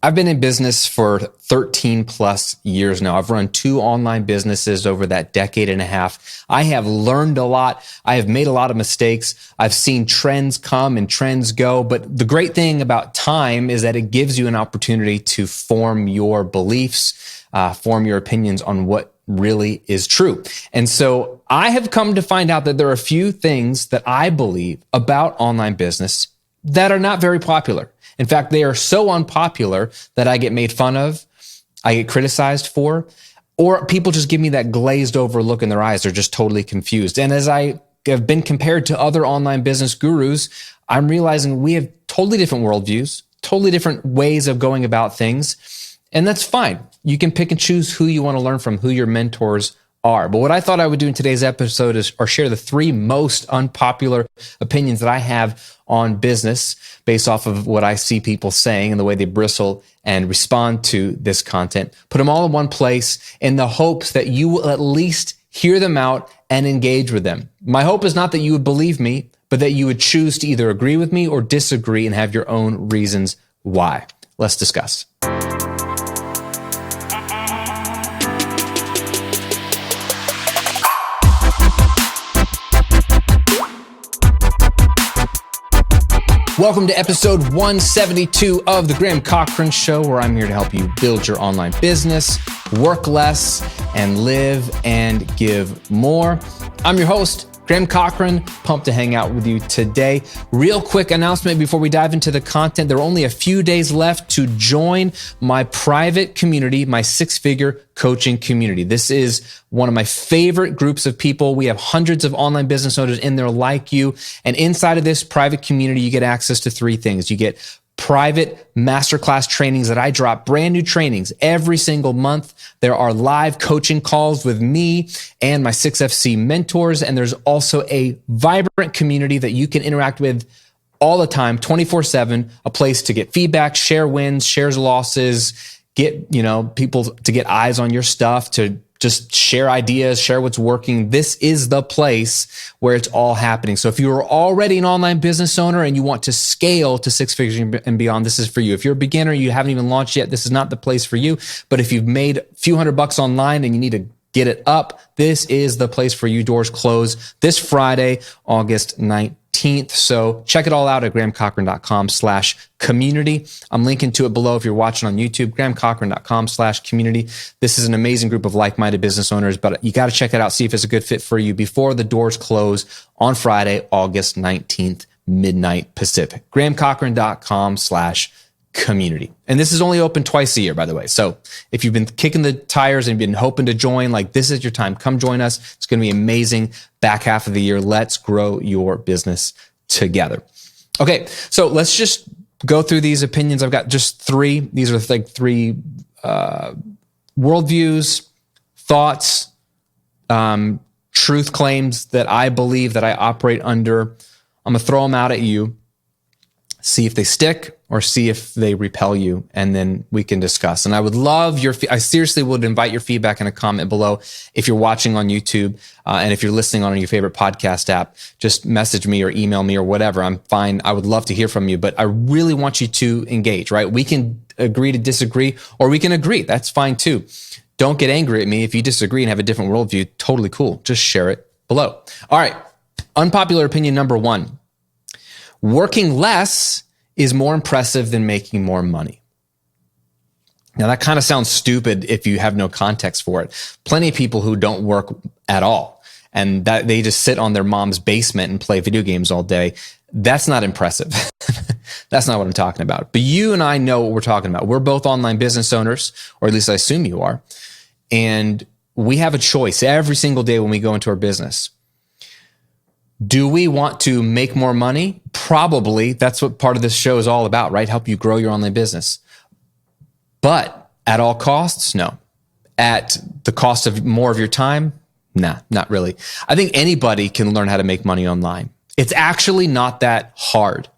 I've been in business for 13 plus years now. I've run 2 online businesses over that decade and a half. I have learned a lot. I have made a lot of mistakes. I've seen trends come and trends go. But the great thing about time is that it gives you an opportunity to form your beliefs, form your opinions on what really is true. And so I have come to find out that there are a few things that I believe about online business that are not very popular. In fact, they are so unpopular that I get made fun of, I get criticized for, or people just give me that glazed over look in their eyes. They're just totally confused. And as I have been compared to other online business gurus, I'm realizing we have totally different worldviews, totally different ways of going about things. And that's fine. You can pick and choose who you want to learn from, who your mentors are. But what I thought I would do in today's episode is share the 3 most unpopular opinions that I have on business based off of what I see people saying and the way they bristle and respond to this content. Put them all in one place in the hopes that you will at least hear them out and engage with them. My hope is not that you would believe me, but that you would choose to either agree with me or disagree and have your own reasons why. Let's discuss. Welcome to episode 172 of The Graham Cochran Show, where I'm here to help you build your online business, work less, and live and give more. I'm your host, Graham Cochran, pumped to hang out with you today. Real quick announcement before we dive into the content. There are only a few days left to join my private community, my 6-figure coaching community. This is one of my favorite groups of people. We have hundreds of online business owners in there like you. And inside of this private community, you get access to 3 things. You get private masterclass trainings that I drop, brand new trainings every single month. There are live coaching calls with me and my 6FC mentors. And there's also a vibrant community that you can interact with all the time, 24/7, a place to get feedback, share wins, share losses, get, people to get eyes on your stuff, to just share ideas, share what's working. This is the place where it's all happening. So if you are already an online business owner and you want to scale to 6 figures and beyond, this is for you. If you're a beginner, you haven't even launched yet, this is not the place for you. But if you've made a few $100 online and you need to get it up, this is the place for you. Doors close this Friday, August 19th. So check it all out at grahamcochran.com/community. I'm linking to it below if you're watching on YouTube, grahamcochran.com/community. This is an amazing group of like-minded business owners, but you got to check it out, see if it's a good fit for you before the doors close on Friday, August 19th, midnight Pacific. grahamcochran.com/community. And this is only open twice a year, by the way. So if you've been kicking the tires and been hoping to join, this is your time. Come join us. It's going to be amazing back half of the year. Let's grow your business together. Okay, so let's just go through these opinions. I've got just 3. These are 3 worldviews, thoughts, truth claims that I believe, that I operate under. I'm going to throw them out at you. See if they stick or see if they repel you, and then we can discuss. And I would love I seriously would invite your feedback in a comment below. If you're watching on YouTube and if you're listening on your favorite podcast app, just message me or email me or whatever. I'm fine. I would love to hear from you, but I really want you to engage, right? We can agree to disagree, or we can agree. That's fine too. Don't get angry at me if you disagree and have a different worldview. Totally cool. Just share it below. All right. Unpopular opinion number 1. Working less is more impressive than making more money. Now, that kind of sounds stupid if you have no context for it. Plenty of people who don't work at all and that they just sit on their mom's basement and play video games all day. That's not impressive. That's not what I'm talking about. But you and I know what we're talking about. We're both online business owners, or at least I assume you are. And we have a choice every single day when we go into our business. Do we want to make more money? Probably. That's what part of this show is all about, right? Help you grow your online business. But at all costs? No. At the cost of more of your time? Nah, not really. I think anybody can learn how to make money online. It's actually not that hard.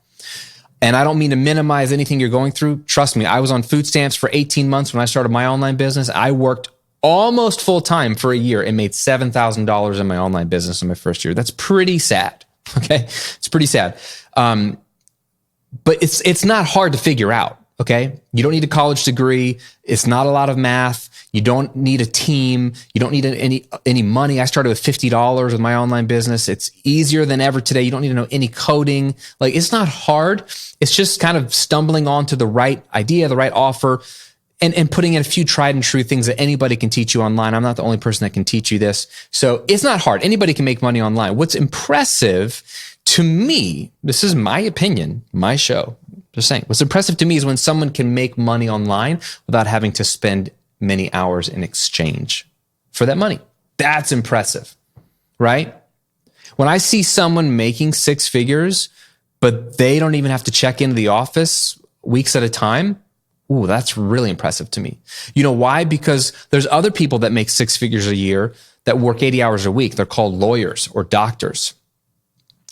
And I don't mean to minimize anything you're going through. Trust me, I was on food stamps for 18 months when I started my online business. I worked almost full time for a year and made $7,000 in my online business in my first year. That's pretty sad. Okay. It's pretty sad. But it's not hard to figure out. Okay. You don't need a college degree. It's not a lot of math. You don't need a team. You don't need any money. I started with $50 with my online business. It's easier than ever today. You don't need to know any coding. Like, it's not hard. It's just kind of stumbling onto the right idea, the right offer, and putting in a few tried and true things that anybody can teach you online. I'm not the only person that can teach you this. So it's not hard. Anybody can make money online. What's impressive to me, this is my opinion, my show, just saying, what's impressive to me is when someone can make money online without having to spend many hours in exchange for that money. That's impressive, right? When I see someone making six figures, but they don't even have to check into the office weeks at a time, ooh, that's really impressive to me. You know why? Because there's other people that make six figures a year that work 80 hours a week. They're called lawyers or doctors.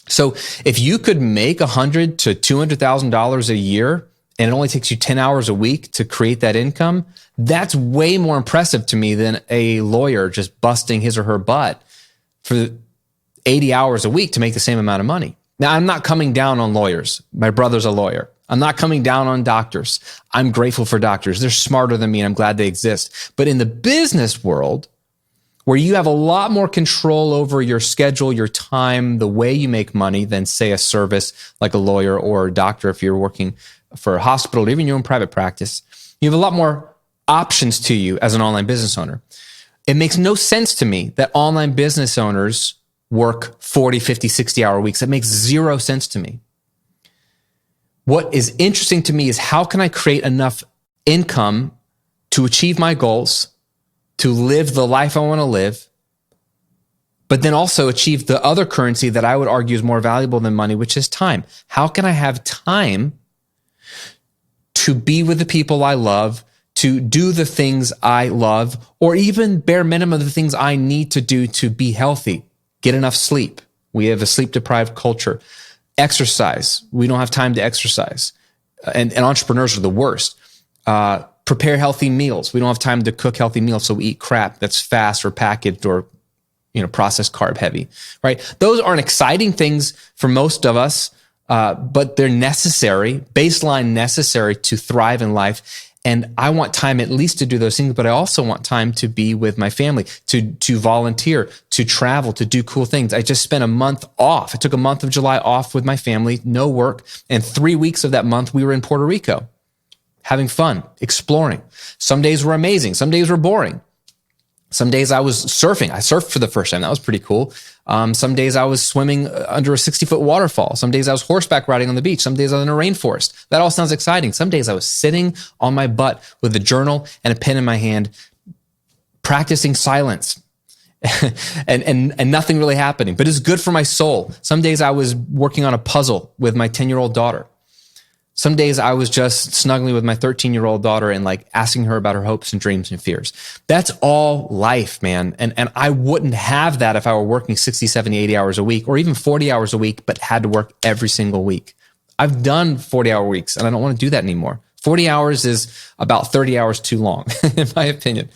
So if you could make $100,000 to $200,000 a year and it only takes you 10 hours a week to create that income, that's way more impressive to me than a lawyer just busting his or her butt for 80 hours a week to make the same amount of money. Now, I'm not coming down on lawyers. My brother's a lawyer. I'm not coming down on doctors. I'm grateful for doctors. They're smarter than me and I'm glad they exist. But in the business world, where you have a lot more control over your schedule, your time, the way you make money than, say, a service like a lawyer or a doctor if you're working for a hospital or even your own private practice, you have a lot more options to you as an online business owner. It makes no sense to me that online business owners work 40, 50, 60-hour weeks. That makes zero sense to me. What is interesting to me is how can I create enough income to achieve my goals, to live the life I want to live, but then also achieve the other currency that I would argue is more valuable than money, which is time. How can I have time to be with the people I love, to do the things I love, or even bare minimum the things I need to do to be healthy, get enough sleep. We have a sleep-deprived culture. Exercise. We don't have time to exercise. And entrepreneurs are the worst. Prepare healthy meals. We don't have time to cook healthy meals, so we eat crap that's fast or packaged or, processed carb heavy, right? Those aren't exciting things for most of us, but they're necessary, baseline necessary to thrive in life. And I want time at least to do those things, but I also want time to be with my family, to volunteer, to travel, to do cool things. I just spent a month off. I took a month of July off with my family, no work. And 3 weeks of that month, we were in Puerto Rico, having fun, exploring. Some days were amazing. Some days were boring. Some days I was surfing. I surfed for the first time. That was pretty cool. Some days I was swimming under a 60-foot waterfall. Some days I was horseback riding on the beach. Some days I was in a rainforest. That all sounds exciting. Some days I was sitting on my butt with a journal and a pen in my hand, practicing silence and nothing really happening, but it's good for my soul. Some days I was working on a puzzle with my 10-year-old daughter. Some days I was just snuggling with my 13-year-old daughter and asking her about her hopes and dreams and fears. That's all life, man. And I wouldn't have that if I were working 60, 70, 80 hours a week or even 40 hours a week, but had to work every single week. I've done 40-hour weeks and I don't want to do that anymore. 40 hours is about 30 hours too long, in my opinion.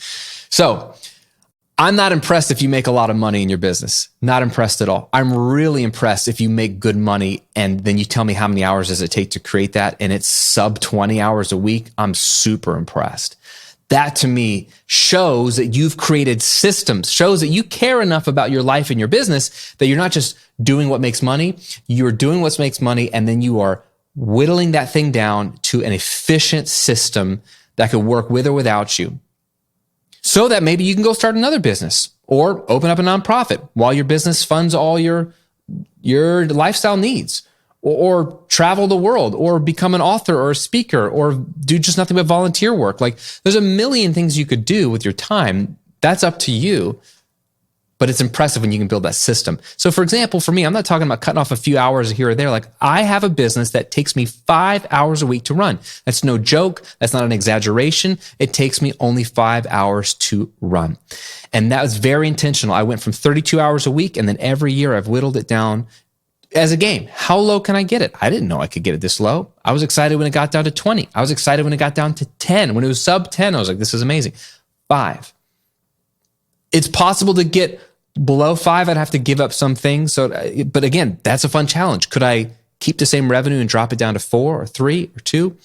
So I'm not impressed if you make a lot of money in your business. Not impressed at all. I'm really impressed if you make good money and then you tell me how many hours does it take to create that and it's sub 20 hours a week. I'm super impressed. That to me shows that you've created systems, shows that you care enough about your life and your business that you're not just doing what makes money. You're doing what makes money and then you are whittling that thing down to an efficient system that could work with or without you. So that maybe you can go start another business or open up a nonprofit while your business funds all your lifestyle needs, or travel the world, or become an author or a speaker, or do just nothing but volunteer work. There's a million things you could do with your time. That's up to you. But it's impressive when you can build that system. So for example, for me, I'm not talking about cutting off a few hours here or there. I have a business that takes me 5 hours a week to run. That's no joke. That's not an exaggeration. It takes me only 5 hours to run. And that was very intentional. I went from 32 hours a week, and then every year I've whittled it down as a game. How low can I get it? I didn't know I could get it this low. I was excited when it got down to 20. I was excited when it got down to 10. When it was sub 10, I was like, this is amazing. 5. It's possible to get below 5. I'd have to give up some things. But again, that's a fun challenge. Could I keep the same revenue and drop it down to 4 or 3 or 2?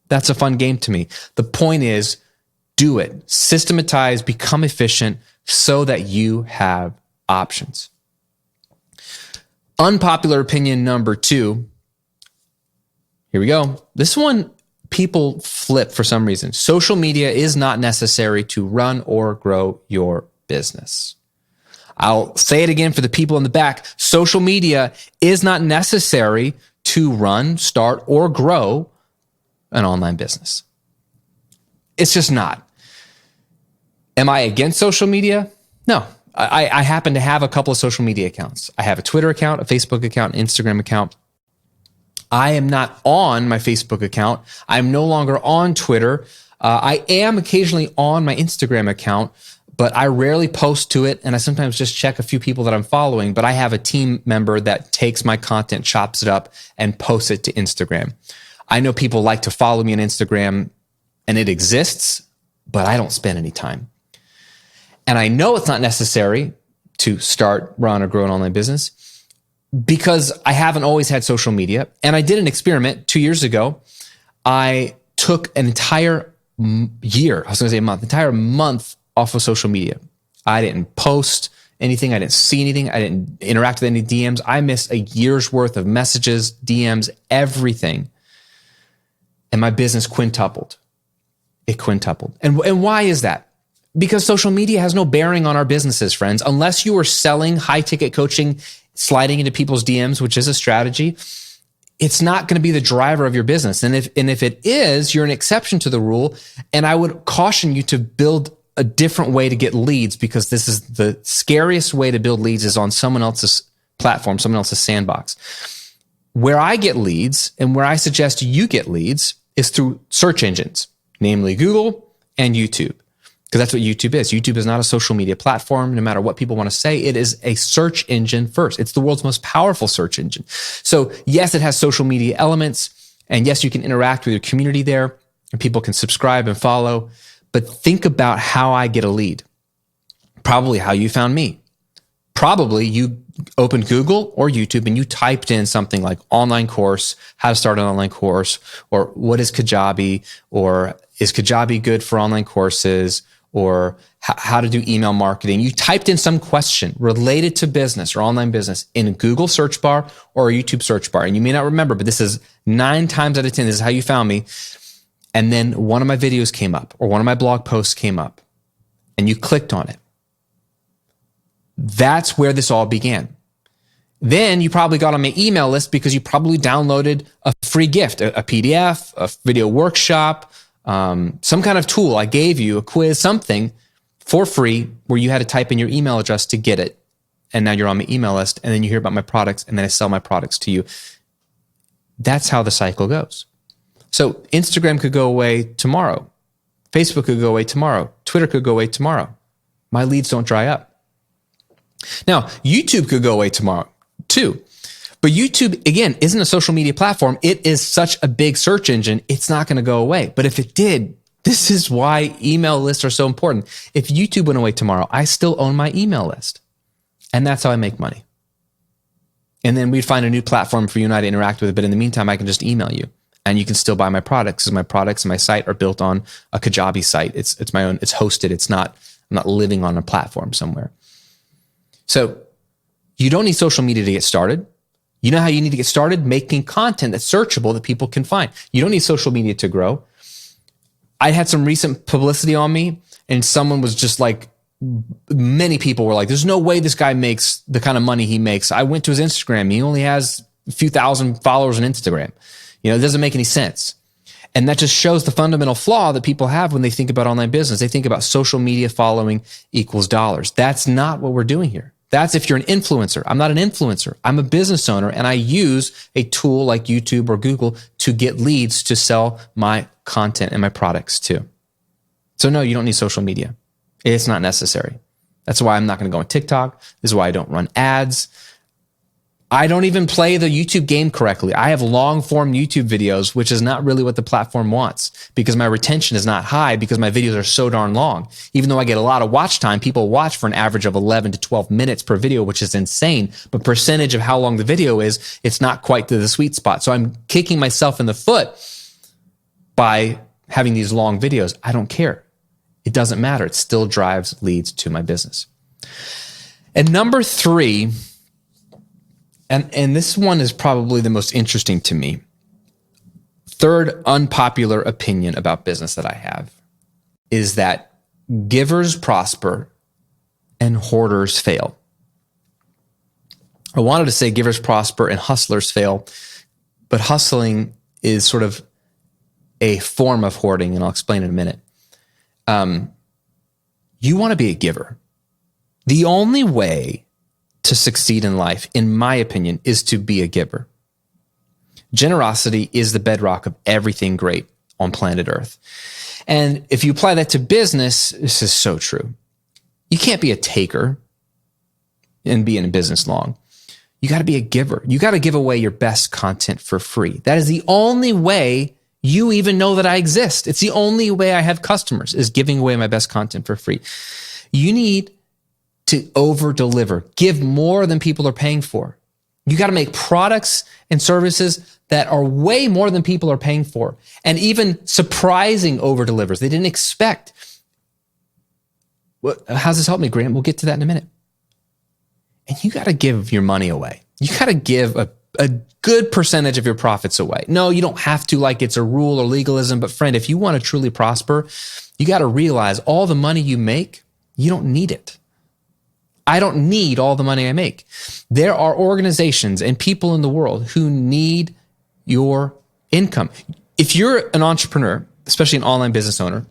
That's a fun game to me. The point is, do it. Systematize, become efficient so that you have options. Unpopular opinion number 2. Here we go. This one people flip for some reason. Social media is not necessary to run or grow your business. I'll say it again for the people in the back. Social media is not necessary to run, start, or grow an online business. It's just not. Am I against social media? No. I happen to have a couple of social media accounts. I have a Twitter account, a Facebook account, an Instagram account. I am not on my Facebook account. I'm no longer on Twitter. I am occasionally on my Instagram account, but I rarely post to it. And I sometimes just check a few people that I'm following, but I have a team member that takes my content, chops it up, and posts it to Instagram. I know people like to follow me on Instagram, and it exists, but I don't spend any time. And I know it's not necessary to start, run, or grow an online business because I haven't always had social media. And I did an experiment 2 years ago. I took an entire year, I was going to say a month, entire month off of social media. I didn't post anything. I didn't see anything. I didn't interact with any DMs. I missed a year's worth of messages, DMs, everything. And my business quintupled. It quintupled. And why is that? Because social media has no bearing on our businesses, friends. Unless you are selling high-ticket coaching, sliding into people's DMs, which is a strategy, it's not going to be the driver of your business. And if it is, you're an exception to the rule. And I would caution you to build a different way to get leads, because this is the scariest way to build leads is on someone else's platform, someone else's sandbox. Where I get leads and where I suggest you get leads is through search engines, namely Google and YouTube. Because that's what YouTube is. YouTube is not a social media platform, no matter what people want to say. It is a search engine first. It's the world's most powerful search engine. So yes, it has social media elements. And yes, you can interact with your community there and people can subscribe and follow. But think about how I get a lead. Probably how you found me. Probably you opened Google or YouTube and you typed in something like online course, how to start an online course, or what is Kajabi, or is Kajabi good for online courses, or how to do email marketing. You typed in some question related to business or online business in a Google search bar or a YouTube search bar. And you may not remember, but this is 9 times out of 10. This is how you found me. And then one of my videos came up or one of my blog posts came up and you clicked on it. That's where this all began. Then you probably got on my email list because you probably downloaded a free gift, a PDF, a video workshop, some kind of tool. I gave you a quiz, something for free where you had to type in your email address to get it. And now you're on my email list, and then you hear about my products, and then I sell my products to you. That's how the cycle goes. So Instagram could go away tomorrow. Facebook could go away tomorrow. Twitter could go away tomorrow. My leads don't dry up. Now, YouTube could go away tomorrow too. But YouTube, again, isn't a social media platform. It is such a big search engine, it's not going to go away. But if it did, this is why email lists are so important. If YouTube went away tomorrow, I still own my email list. And that's how I make money. And then we'd find a new platform for you and I to interact with it. But in the meantime, I can just email you. And you can still buy my products, because my products and my site are built on a Kajabi site. It's my own, it's hosted. I'm not living on a platform somewhere. So you don't need social media to get started. You know how you need to get started? Making content that's searchable that people can find. You don't need social media to grow. I had some recent publicity on me, and someone was just like, many people were like, there's no way this guy makes the kind of money he makes. I went to his Instagram. He only has a few thousand followers on Instagram. It doesn't make any sense. And that just shows the fundamental flaw that people have when they think about online business. They think about social media following equals dollars. That's not what we're doing here. That's if you're an influencer. I'm not an influencer. I'm a business owner, and I use a tool like YouTube or Google to get leads to sell my content and my products too. So no, you don't need social media. It's not necessary. That's why I'm not going to go on TikTok. This is why I don't run ads. I don't even play the YouTube game correctly. I have long form YouTube videos, which is not really what the platform wants, because my retention is not high because my videos are so darn long. Even though I get a lot of watch time, people watch for an average of 11 to 12 minutes per video, which is insane. But percentage of how long the video is, it's not quite to the sweet spot. So I'm kicking myself in the foot by having these long videos. I don't care. It doesn't matter. It still drives leads to my business. And number 3, and this one is probably the most interesting to me. Third unpopular opinion about business that I have is that givers prosper and hoarders fail. I wanted to say givers prosper and hustlers fail, but hustling is sort of a form of hoarding, and I'll explain in a minute. You want to be a giver. The only way to succeed in life, in my opinion, is to be a giver. Generosity is the bedrock of everything great on planet Earth. And if you apply that to business, this is so true. You can't be a taker and be in business long. You got to be a giver. You got to give away your best content for free. That is the only way you even know that I exist. It's the only way I have customers, is giving away my best content for free. You need to over deliver, give more than people are paying for. You got to make products and services that are way more than people are paying for, and even surprising over delivers. They didn't expect. How's this help me, Graham? We'll get to that in a minute. And you got to give your money away. You got to give a good percentage of your profits away. No, you don't have to like it's a rule or legalism, but friend, if you want to truly prosper, you got to realize all the money you make, you don't need it. I don't need all the money I make. There are organizations and people in the world who need your income. If you're an entrepreneur, especially an online business owner,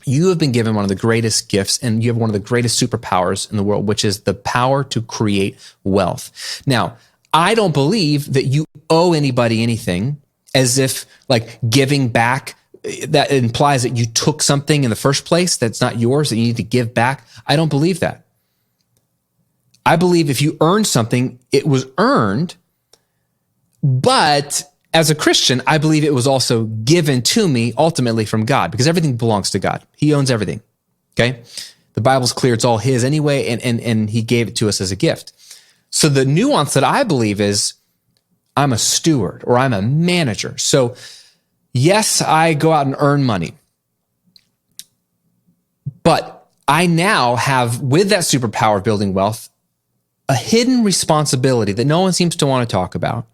you have been given one of the greatest gifts, and you have one of the greatest superpowers in the world, which is the power to create wealth. Now, I don't believe that you owe anybody anything, as if like giving back, that implies that you took something in the first place that's not yours, that you need to give back. I don't believe that. I believe if you earned something, it was earned, but as a Christian, I believe it was also given to me ultimately from God, because everything belongs to God. He owns everything. Okay. The Bible's clear. It's all his anyway. And he gave it to us as a gift. So the nuance that I believe is I'm a steward or I'm a manager. So yes, I go out and earn money, but I now have, with that superpower of building wealth, a hidden responsibility that no one seems to want to talk about,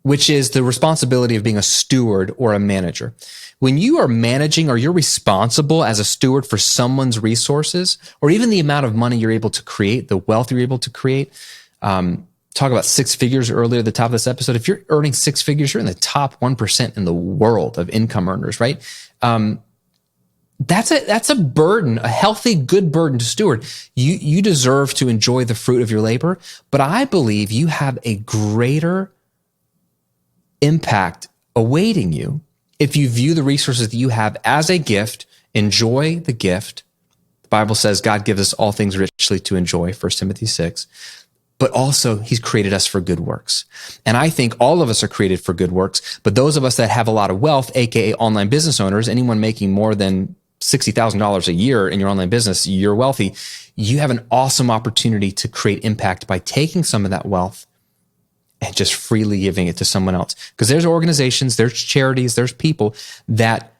which is the responsibility of being a steward or a manager. When you are managing, or you're responsible as a steward for someone's resources, or even the amount of money you're able to create, the wealth you're able to create. Talk about 6 figures earlier at the top of this episode. If you're earning 6 figures, you're in the top 1% in the world of income earners, right? That's a burden, a healthy, good burden to steward. You deserve to enjoy the fruit of your labor, but I believe you have a greater impact awaiting you if you view the resources that you have as a gift. Enjoy the gift. The Bible says God gives us all things richly to enjoy, 1 Timothy 6, but also he's created us for good works. And I think all of us are created for good works, but those of us that have a lot of wealth, aka online business owners, anyone making more than $60,000 a year in your online business, you're wealthy. You have an awesome opportunity to create impact by taking some of that wealth and just freely giving it to someone else. Because there's organizations, there's charities, there's people that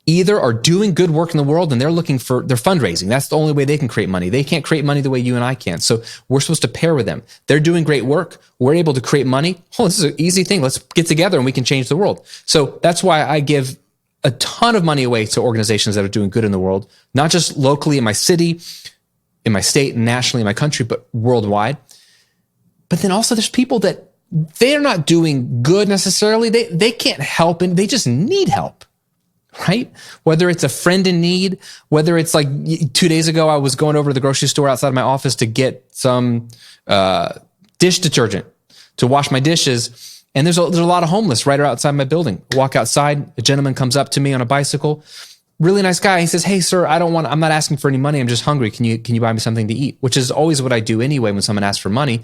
either are doing good work in the world and they're fundraising. That's the only way they can create money. They can't create money the way you and I can. So we're supposed to pair with them. They're doing great work. We're able to create money. Oh, this is an easy thing. Let's get together and we can change the world. So that's why I give a ton of money away to organizations that are doing good in the world, not just locally in my city, in my state, and nationally in my country, but worldwide. But then also there's people that they're not doing good necessarily. They can't help, and they just need help, right? Whether it's a friend in need, whether it's like 2 days ago, I was going over to the grocery store outside my office to get some dish detergent to wash my dishes. And there's a lot of homeless right outside my building. I walk outside, a gentleman comes up to me on a bicycle, really nice guy. He says, "Hey sir, I'm not asking for any money. I'm just hungry. Can you buy me something to eat?" Which is always what I do anyway. When someone asks for money,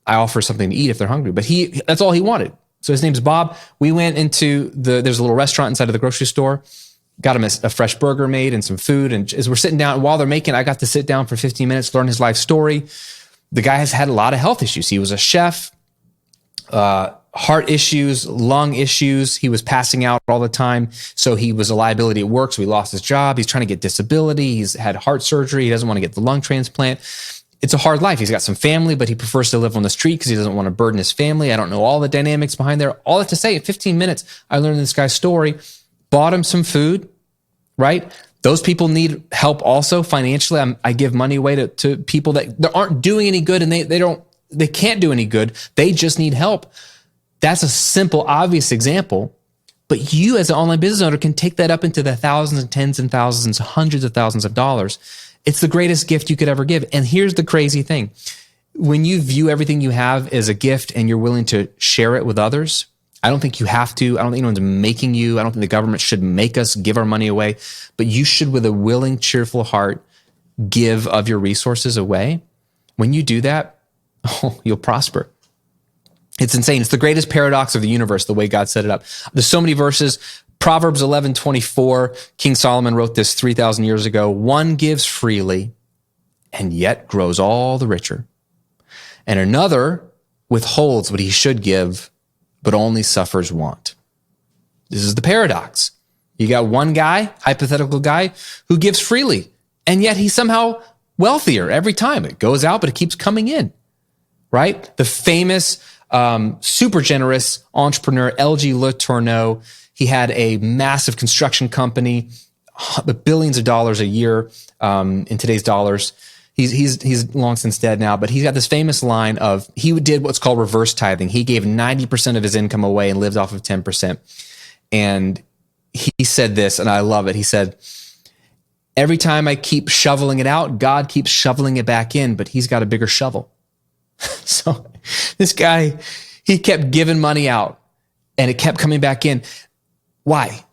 I offer something to eat if they're hungry, but that's all he wanted. So his name's Bob. We went into there's a little restaurant inside of the grocery store, got him a fresh burger made and some food. And as we're sitting down, while they're making, I got to sit down for 15 minutes, learn his life story. The guy has had a lot of health issues. He was a chef, heart issues, lung issues. He was passing out all the time. So he was a liability at work. So he lost his job. He's trying to get disability. He's had heart surgery. He doesn't want to get the lung transplant. It's a hard life. He's got some family, but he prefers to live on the street because he doesn't want to burden his family. I don't know all the dynamics behind there. All that to say, in 15 minutes, I learned this guy's story, bought him some food, right? Those people need help also financially. I give money away to people that aren't doing any good, and they can't do any good. They just need help. That's a simple, obvious example. But you as an online business owner can take that up into the thousands and tens and thousands, hundreds of thousands of dollars. It's the greatest gift you could ever give. And here's the crazy thing. When you view everything you have as a gift and you're willing to share it with others, I don't think you have to. I don't think anyone's making you. I don't think the government should make us give our money away. But you should, with a willing, cheerful heart, give of your resources away. When you do that, you'll prosper. It's insane. It's the greatest paradox of the universe, the way God set it up. There's so many verses. Proverbs 11:24, King Solomon wrote this 3,000 years ago. One gives freely and yet grows all the richer. And another withholds what he should give, but only suffers want. This is the paradox. You got one guy, hypothetical guy, who gives freely, and yet he's somehow wealthier every time. It goes out, but it keeps coming in, right? The famous super generous entrepreneur, L.G. Letourneau, he had a massive construction company, billions of dollars a year in today's dollars. He's long since dead now, but he's got this famous line of, he did what's called reverse tithing. He gave 90% of his income away and lived off of 10%. And he said this, and I love it. He said, every time I keep shoveling it out, God keeps shoveling it back in, but he's got a bigger shovel. So this guy, he kept giving money out and it kept coming back in. Why?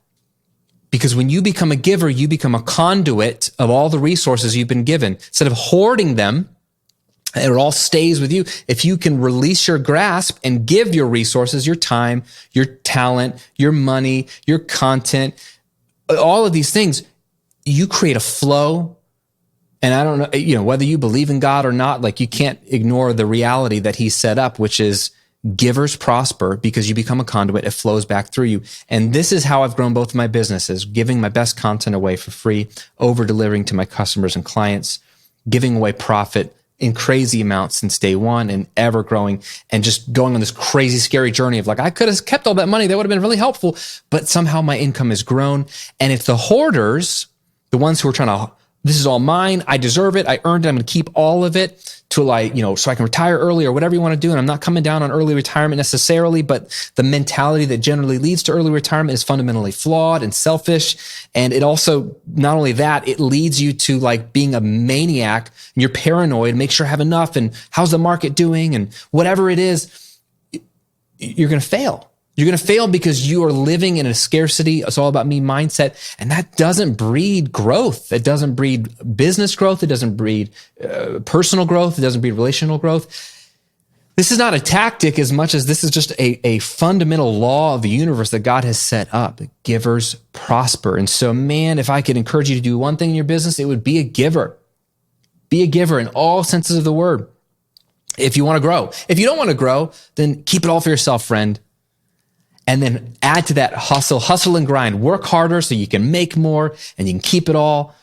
Because when you become a giver, you become a conduit of all the resources you've been given. Instead of hoarding them, it all stays with you. If you can release your grasp and give your resources, your time, your talent, your money, your content, all of these things, you create a flow. And I don't know, whether you believe in God or not, like, you can't ignore the reality that he set up, which is givers prosper because you become a conduit. It flows back through you. And this is how I've grown both of my businesses, giving my best content away for free, over delivering to my customers and clients, giving away profit in crazy amounts since day one and ever growing, and just going on this crazy, scary journey of, like, I could have kept all that money. That would have been really helpful, but somehow my income has grown. And it's the hoarders, the ones who are trying to, this is all mine. I deserve it. I earned it. I'm going to keep all of it so I can retire early or whatever you want to do. And I'm not coming down on early retirement necessarily, but the mentality that generally leads to early retirement is fundamentally flawed and selfish. And it also, not only that, it leads you to, like, being a maniac, and you're paranoid, make sure I have enough, and how's the market doing, and whatever it is, you're going to fail. You're going to fail because you are living in a scarcity, it's all about me mindset. And that doesn't breed growth. It doesn't breed business growth. It doesn't breed personal growth. It doesn't breed relational growth. This is not a tactic as much as this is just a fundamental law of the universe that God has set up. Givers prosper. And so, man, if I could encourage you to do one thing in your business, it would be a giver. Be a giver in all senses of the word. If you want to grow. If you don't want to grow, then keep it all for yourself, friend. And then add to that hustle and grind. Work harder so you can make more and you can keep it all.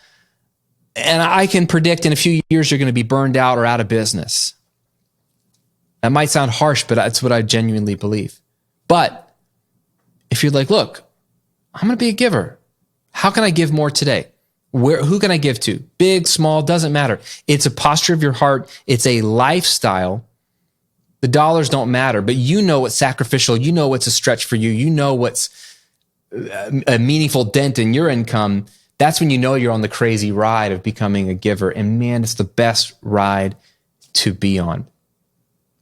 And I can predict in a few years you're going to be burned out or out of business. That might sound harsh, but that's what I genuinely believe. But if you're like, look, I'm going to be a giver. How can I give more today? Who can I give to? Big, small, doesn't matter. It's a posture of your heart. It's a lifestyle. The dollars don't matter, but you know what's sacrificial. You know what's a stretch for you. You know what's a meaningful dent in your income. That's when you know you're on the crazy ride of becoming a giver. And man, it's the best ride to be on.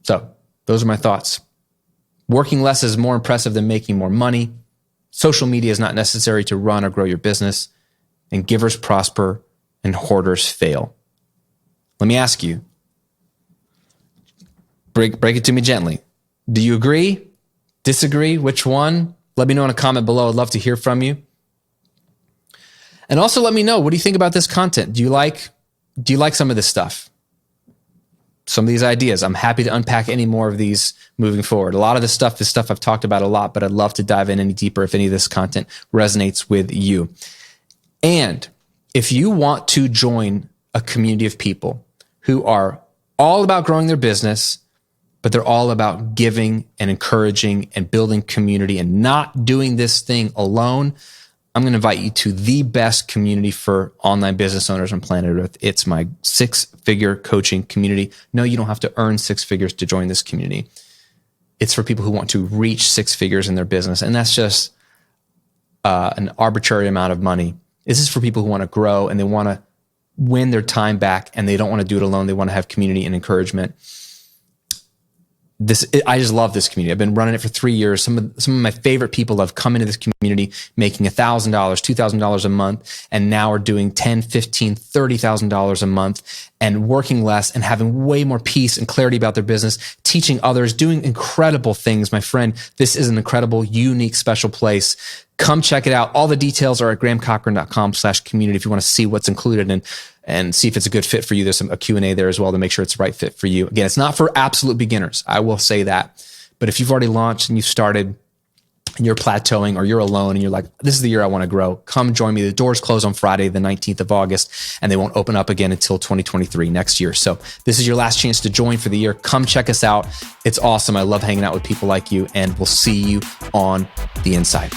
So those are my thoughts. Working less is more impressive than making more money. Social media is not necessary to run or grow your business. And givers prosper and hoarders fail. Let me ask you, break it to me gently. Do you agree? Disagree? Which one? Let me know in a comment below. I'd love to hear from you. And also let me know, what do you think about this content? Do you like some of this stuff? some of these ideas. I'm happy to unpack any more of these moving forward. A lot of this stuff is stuff I've talked about a lot, but I'd love to dive in any deeper if any of this content resonates with you. And if you want to join a community of people who are all about growing their business, but they're all about giving and encouraging and building community and not doing this thing alone, I'm going to invite you to the best community for online business owners on planet Earth. It's my 6-figure coaching community. No, you don't have to earn 6 figures to join this community. It's for people who want to reach 6 figures in their business. And that's just an arbitrary amount of money. This is for people who want to grow and they want to win their time back and they don't want to do it alone. They want to have community and encouragement. I just love this community. I've been running it for 3 years. Some of my favorite people have come into this community making $1,000, $2,000 a month, and now are doing $10,000, $15,000, $30,000 a month and working less and having way more peace and clarity about their business, teaching others, doing incredible things. My friend, this is an incredible, unique, special place. Come check it out. All the details are at grahamcochran.com/community if you want to see what's included and see if it's a good fit for you. There's a Q&A there as well to make sure it's the right fit for you. Again, it's not for absolute beginners. I will say that. But if you've already launched and you've started and you're plateauing or you're alone and you're like, this is the year I want to grow, come join me. The doors close on Friday, the 19th of August, and they won't open up again until 2023 next year. So this is your last chance to join for the year. Come check us out. It's awesome. I love hanging out with people like you, and we'll see you on the inside.